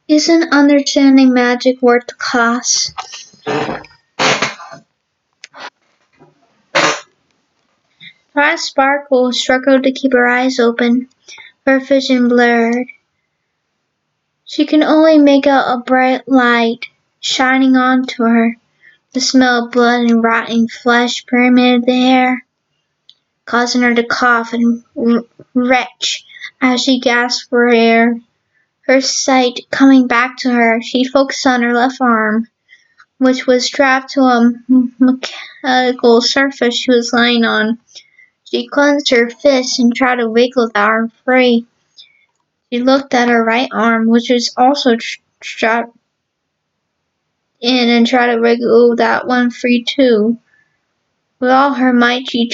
Isn't understanding magic worth the cost? Try Sparkle struggled to keep her eyes open, her vision blurred. She can only make out a bright light shining onto her. The smell of blood and rotting flesh permeated the air, causing her to cough and retch as she gasped for air. Her sight coming back to her, she focused on her left arm, which was strapped to a mechanical surface she was lying on. She clenched her fist and tried to wiggle the arm free. She looked at her right arm, which was also strapped in, and tried to wiggle that one free too. With all her might, she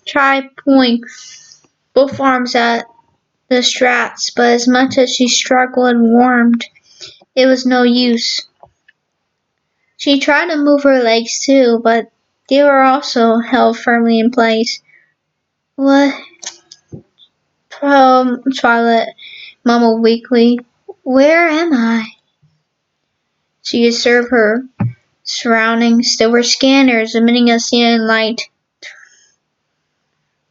tried pulling both arms at the straps, but as much as she struggled and warmed, it was no use. She tried to move her legs too, but they were also held firmly in place. What? Twilight mumbled weakly. Where am I? She observed her surroundings. There were scanners emitting a cyan light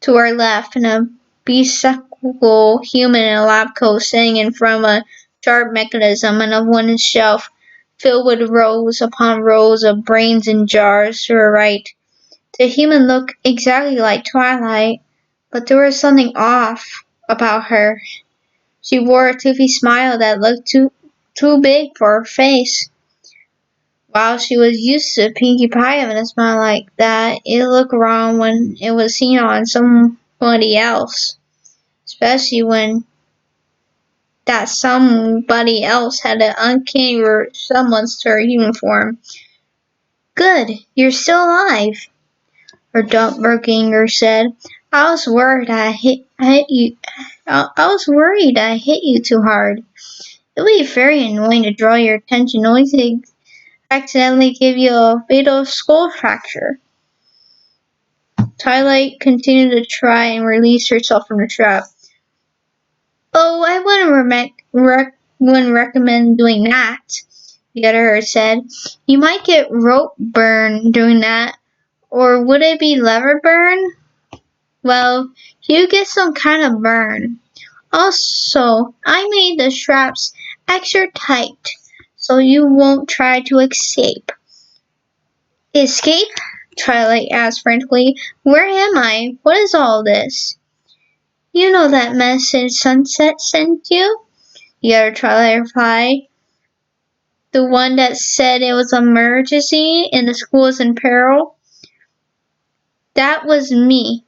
to her left, and a bespectacled human in a lab coat sitting in front of a sharp mechanism and a wooden shelf filled with rows upon rows of brains in jars to her right. The human looked exactly like Twilight, but there was something off about her. She wore a toothy smile that looked too big for her face. While she was used to Pinkie Pie having a smile like that, it looked wrong when it was seen on somebody else, especially when that somebody else had an uncanny resemblance to her human form. Good, you're still alive, her doppelganger said. I was worried I hit you. I was worried I hit you too hard. It would be very annoying to draw your attention only to accidentally give you a fatal skull fracture. Twilight continued to try and release herself from the trap. Oh, I wouldn't recommend doing that, the other said. You might get rope burn doing that. Or would it be lever burn? Well, you get some kind of burn. Also, I made the straps extra tight so you won't try to escape. Escape? Twilight asked frantically. Where am I? What is all this? You know that message Sunset sent you? The other Twilight replied. The one that said it was an emergency and the school was in peril? That was me.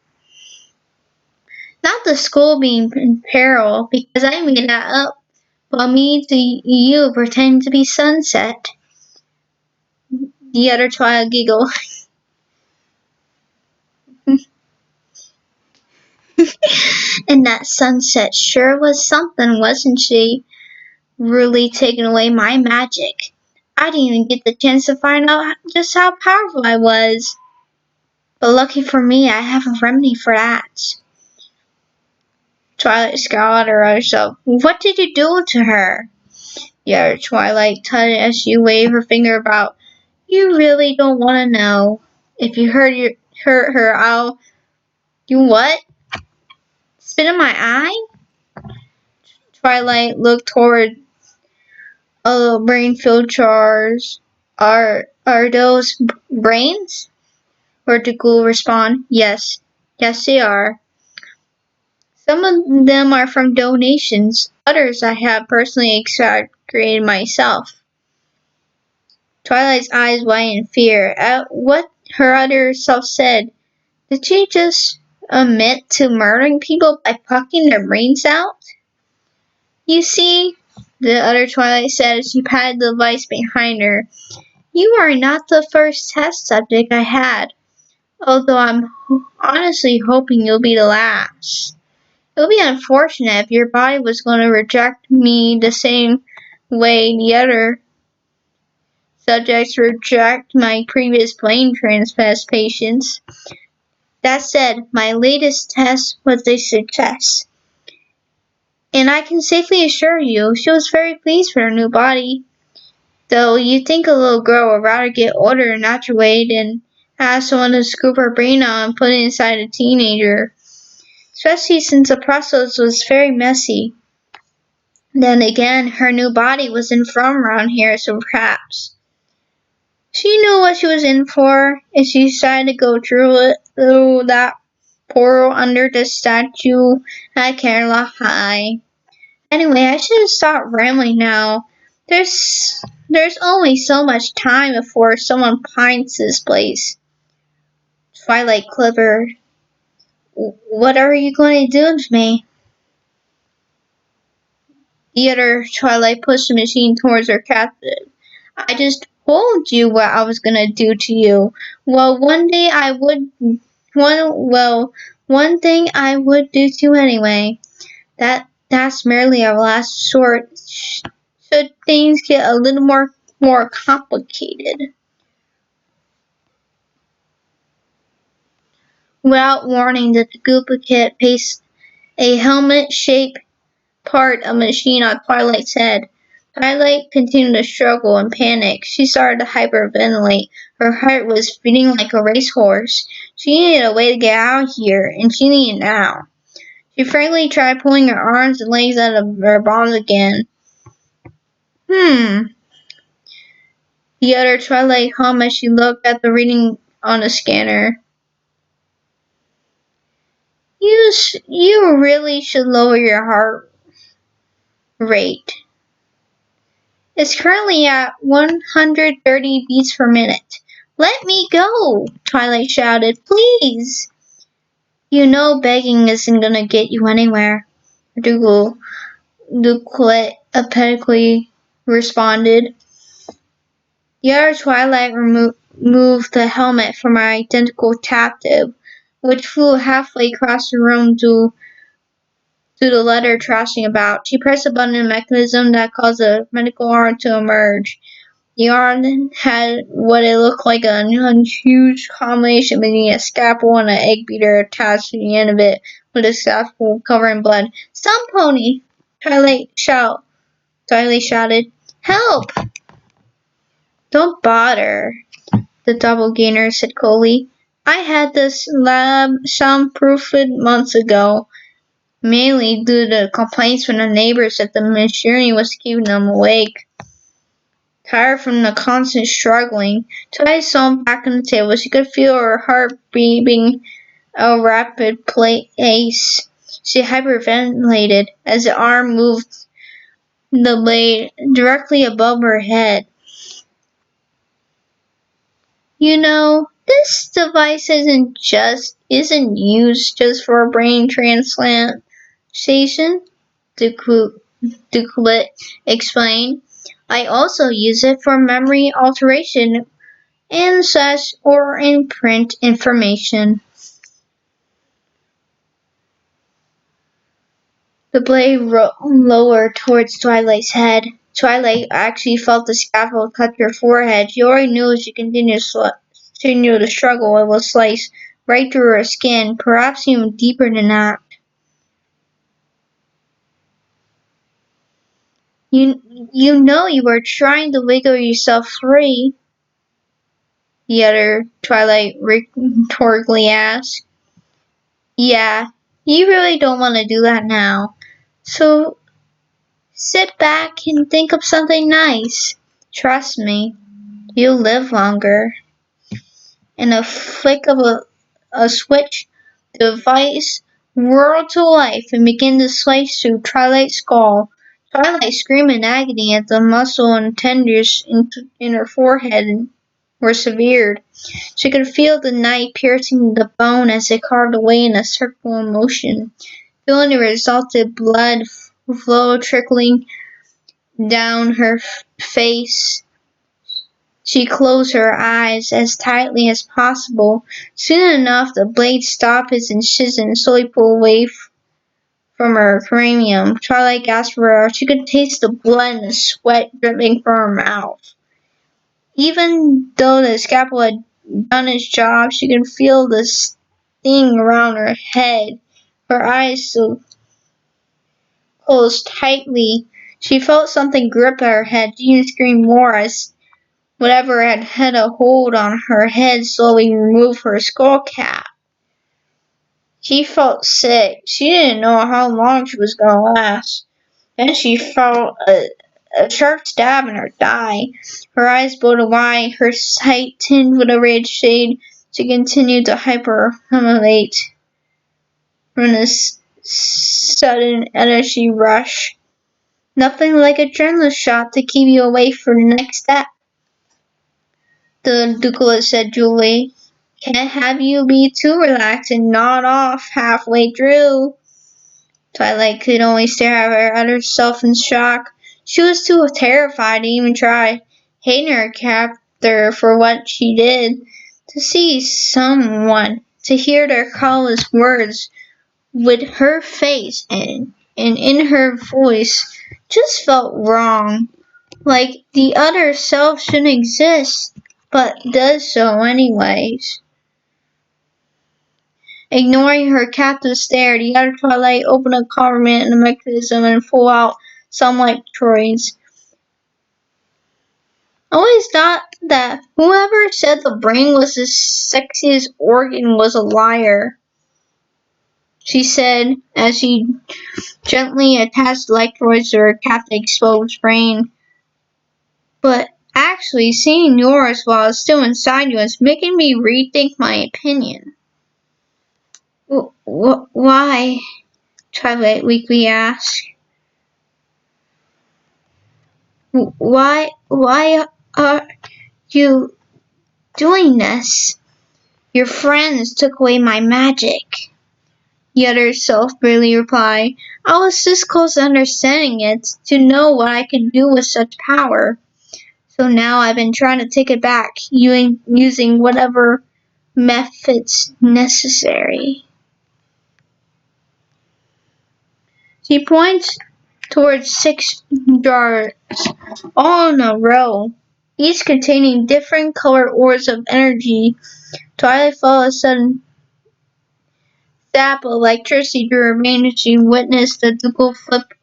Not the school being in peril, because I made that up, but me to you pretending to be Sunset. The other Twilight giggled. And that Sunset sure was something, wasn't she? Really taking away my magic. I didn't even get the chance to find out just how powerful I was. But lucky for me, I have a remedy for that. Twilight scowled at herself. What did you do to her? The other Twilight tutted as she waved her finger about. You really don't want to know. If you hurt her, I'll... You what? Spit in my eye? Twilight looked toward brain-filled jars. Are those brains? Or the ghoul respond, Yes, they are. Some of them are from donations. Others I have personally extracted myself. Twilight's eyes widened in fear at what her other self said. Did she just admit to murdering people by plucking their brains out? You see, the other Twilight said as she patted the device behind her, you are not the first test subject I had, although I'm honestly hoping you'll be the last. It would be unfortunate if your body was going to reject me the same way the other subjects reject my previous brain transplant patients. That said, my latest test was a success. And I can safely assure you, she was very pleased with her new body. Though you'd think a little girl would rather get older and natural way than have someone to scoop her brain out and put it inside a teenager. Especially since the process was very messy. Then again, her new body wasn't from around here, so perhaps she knew what she was in for, and she decided to go through that portal under the statue at Kerala High. Anyway, I should stop rambling now. There's only so much time before someone finds this place. Twilight quivered. What are you going to do with me? The other Twilight pushed the machine towards her captive. I just told you what I was gonna do to you. Well, one day I would. One thing I would do to you anyway. That's merely a last resort. Should things get a little more complicated. Without warning, the duplicate placed a helmet-shaped part of a machine on Twilight's head. Twilight continued to struggle and panic. She started to hyperventilate. Her heart was beating like a racehorse. She needed a way to get out of here, and she needed it now. She frantically tried pulling her arms and legs out of her bonds again. The other Twilight hummed as she looked at the reading on the scanner. You really should lower your heart rate. It's currently at 130 beats per minute. Let me go, Twilight shouted. Please. You know begging isn't gonna get you anywhere, Duclet apathetically responded. The other Twilight removed the helmet from her identical captive, which flew halfway across the room to the letter trashing about. She pressed a button in a mechanism that caused a medical arm to emerge. The arm had what it looked like a huge combination between a scalpel and an egg beater attached to the end of it, with the scalpel covered in blood. Stop, Pony! Twilight shouted. Help! Don't bother, the doppelganger said coldly. I had this lab soundproofed months ago, mainly due to complaints from the neighbors that the machinery was keeping them awake. Tired from the constant struggling, Twilight saw back on the table. She could feel her heart beating at a rapid pace. She hyperventilated as the arm moved the blade directly above her head. You know, this device isn't used just for a brain transplantation, Duclet explained. I also use it for memory alteration and such or in print information. The blade lowered towards Twilight's head. Twilight actually felt the scaffold touch her forehead. She already knew as she continued to struggle, it would slice right through her skin, perhaps even deeper than that. You know you were trying to wiggle yourself free, the other Twilight rhetorically asked. Yeah, you really don't want to do that now. So sit back and think of something nice. Trust me, you'll live longer. In a flick of a switch, the device whirled to life and began to slice through Twilight's skull. Twilight screamed in agony as the muscle and tendons in her forehead were severed. She could feel the knife piercing the bone as it carved away in a circular motion, feeling the resultant blood flow trickling down her face. She closed her eyes as tightly as possible. Soon enough, the blade stopped its incision and slowly pulled away from her cranium. Twilight gasped for air. She could taste the blood and the sweat dripping from her mouth. Even though the scalpel had done its job, she could feel the sting around her head. Her eyes still closed tightly. She felt something grip at her head. She screamed more as whatever had a hold on her head slowly removed her skull cap. She felt sick. She didn't know how long she was going to last. Then she felt a sharp stab in her thigh. Her eyes bulged wide, her sight tinged with a red shade. She continued to hyperventilate from this sudden energy rush. Nothing like a adrenaline shot to keep you awake for the next step, the Douglas said Julie. Can't have you be too relaxed and nod off halfway through. Twilight could only stare at her other self in shock. She was too terrified to even try, hating her captor for what she did. To see someone, to hear their callous words with her face and in her voice just felt wrong. Like the other self shouldn't exist, but does so anyways. Ignoring her captive's stare, the other Twilight opened a compartment in the mechanism and pulled out some electrodes. I always thought that whoever said the brain was the sexiest organ was a liar, she said as she gently attached electrodes to her captive's exposed brain. But actually, seeing yours while it's still inside you is making me rethink my opinion. Why? Twilight weakly asked. Why are you doing this? Your friends took away my magic. The other self barely replied. I was this close to understanding it, to know what I could do with such power. So now I've been trying to take it back, using whatever methods necessary. She points towards 6 jars, all in a row, each containing different colored orbs of energy. Twilight felt a sudden zap of electricity through her veins as she witnessed the Dougal flip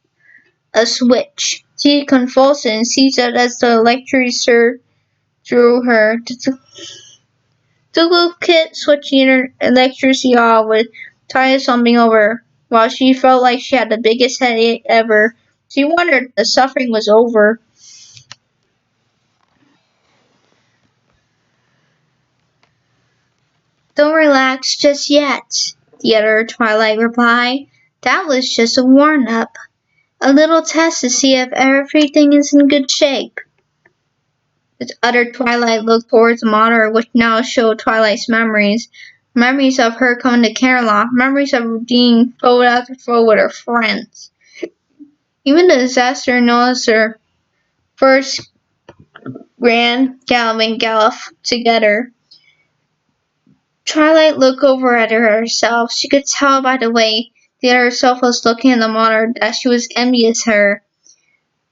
a switch. She convulsed and seized it as the electricity surged through her. Dougal kept switching her electricity off with Twilight slumping over. While she felt like she had the biggest headache ever, she wondered if the suffering was over. Don't relax just yet, the other Twilight replied. That was just a warm-up. A little test to see if everything is in good shape. The other Twilight looked towards the monitor, which now showed Twilight's memories. Memories of her coming to Camelot, memories of being foe after foe with her friends. Even the disaster noticed her first grand gallop together. Twilight looked over at herself. She could tell by the way the other self was looking at the monitor that she was envious of her.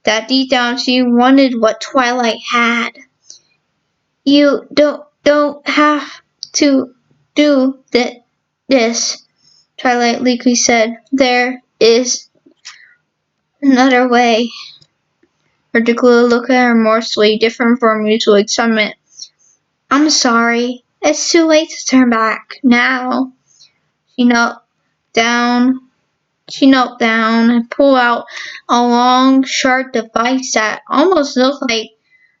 That deep down she wanted what Twilight had. You don't have to do this, Twilight weakly said. There is another way. Particularly looked at her remorsefully, different from mutual excitement. I'm sorry. It's too late to turn back now. She knelt down and pulled out a long, sharp device that almost looked like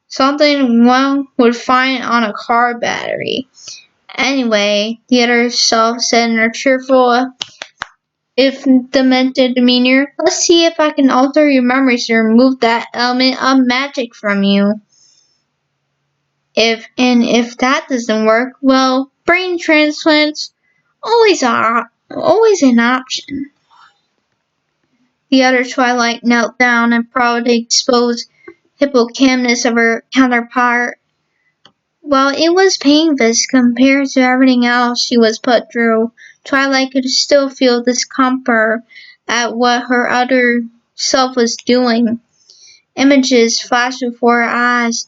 something one would find on a car battery. Anyway, the other self said in her cheerful, if demented demeanor, let's see if I can alter your memories to remove that element of magic from you. If that doesn't work, well, brain transplants always an option. The other Twilight knelt down and prodded the exposed hippocampus of her counterpart. While it was painless compared to everything else she was put through, Twilight could still feel discomfort at what her other self was doing. Images flashed before her eyes.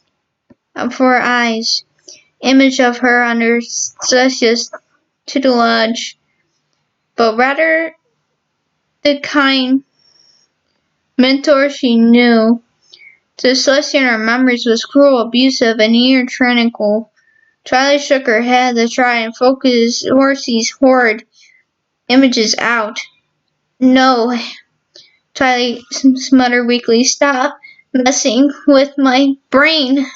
Image of her under Celestia's tutelage, but rather the kind mentor she knew. To Celestia, her memories was cruel, abusive, and near tyrannical. Twilight shook her head to try and focus Horsey's horrid images out. No, Twilight muttered weakly. Stop messing with my brain.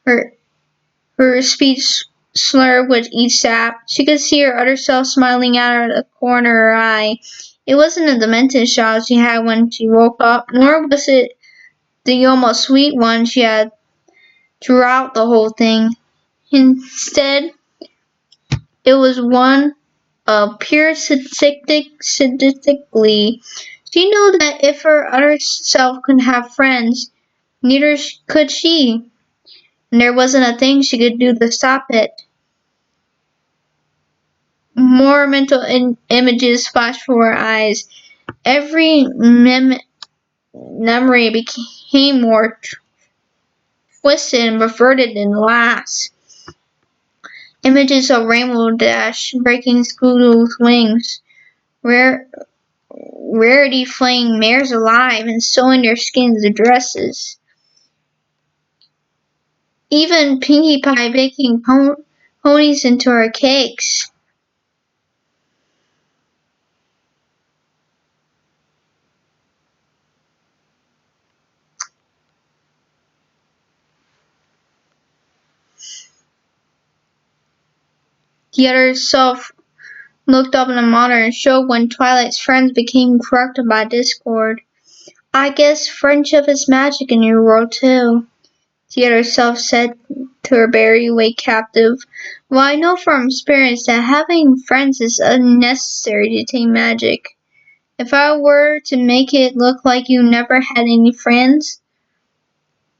Her speech slurred with each step. She could see her other self smiling out of the corner of her eye. It wasn't a demented shock she had when she woke up, nor was it the almost sweet one she had throughout the whole thing. Instead, it was one of pure sadistically. She knew that if her other self could have friends, neither could she. And there wasn't a thing she could do to stop it. More mental images flashed before her eyes. Every memory became more twisted and perverted than the last. Images of Rainbow Dash breaking Scoodle's wings, Rarity flaying mares alive and sewing their skins to dresses. Even Pinkie Pie baking ponies into her cakes. The other self looked up in the monitor and showed when Twilight's friends became corrupted by discord. I guess friendship is magic in your world too, the other self said to her very awake captive. Well, I know from experience that having friends is unnecessary to tame magic. If I were to make it look like you never had any friends,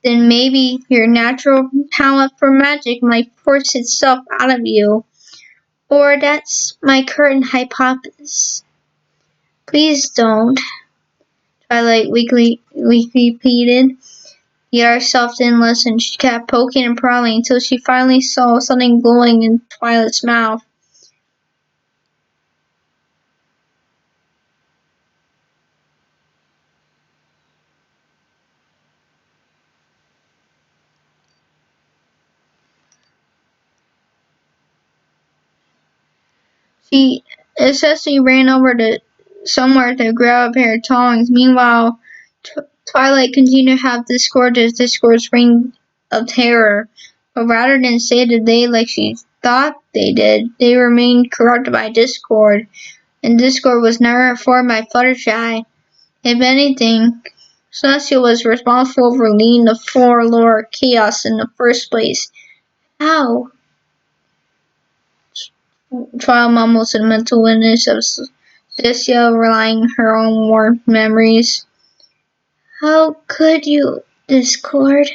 then maybe your natural talent for magic might force itself out of you. Or that's my current hypothesis. Please don't, Twilight weakly repeated. Yet herself didn't listen. She kept poking and prodding until she finally saw something glowing in Twilight's mouth. She essentially ran over to somewhere to grab a pair of tongs. Meanwhile, Twilight continued to have discourse ring of terror. But rather than save the day like she thought they did, they remained corrupted by discord. And discord was never formed by Fluttershy. If anything, Celestia was responsible for leading the floor chaos in the first place. How? Trial mumbles in mental witness of Celestia relying on her own warped memories. How could you, Discord?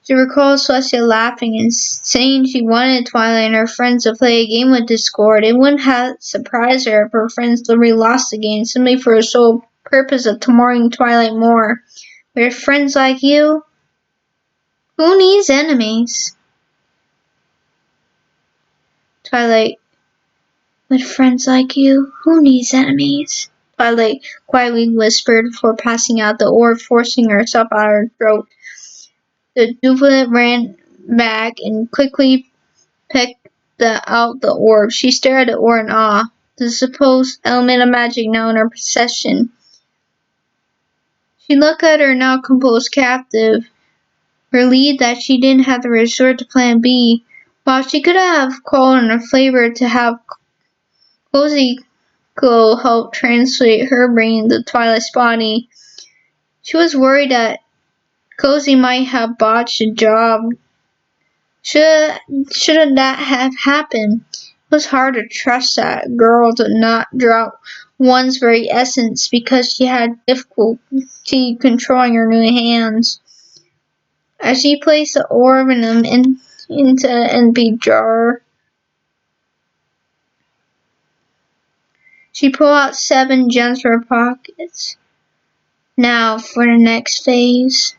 She recalls Celestia laughing and saying she wanted Twilight and her friends to play a game with Discord. It wouldn't have surprised her if her friends deliberately lost the game simply for the sole purpose of temoring Twilight more. With friends like you, who needs enemies? Twilight, with friends like you, who needs enemies? Twilight quietly whispered before passing out the orb, forcing herself out of her throat. The duplicate ran back and quickly picked out the orb. She stared at the orb in awe, the supposed element of magic now in her possession. She looked at her now composed captive, relieved that she didn't have to resort to plan B. While she could have called on a flavor to have Cozy help translate her brain into Twilight's body, she was worried that Cozy might have botched the job. Should that have happened? It was hard to trust that girl to not drop one's very essence because she had difficulty controlling her new hands. As she placed the orb into an empty jar, she pulled out 7 gems from her pockets. Now for the next phase.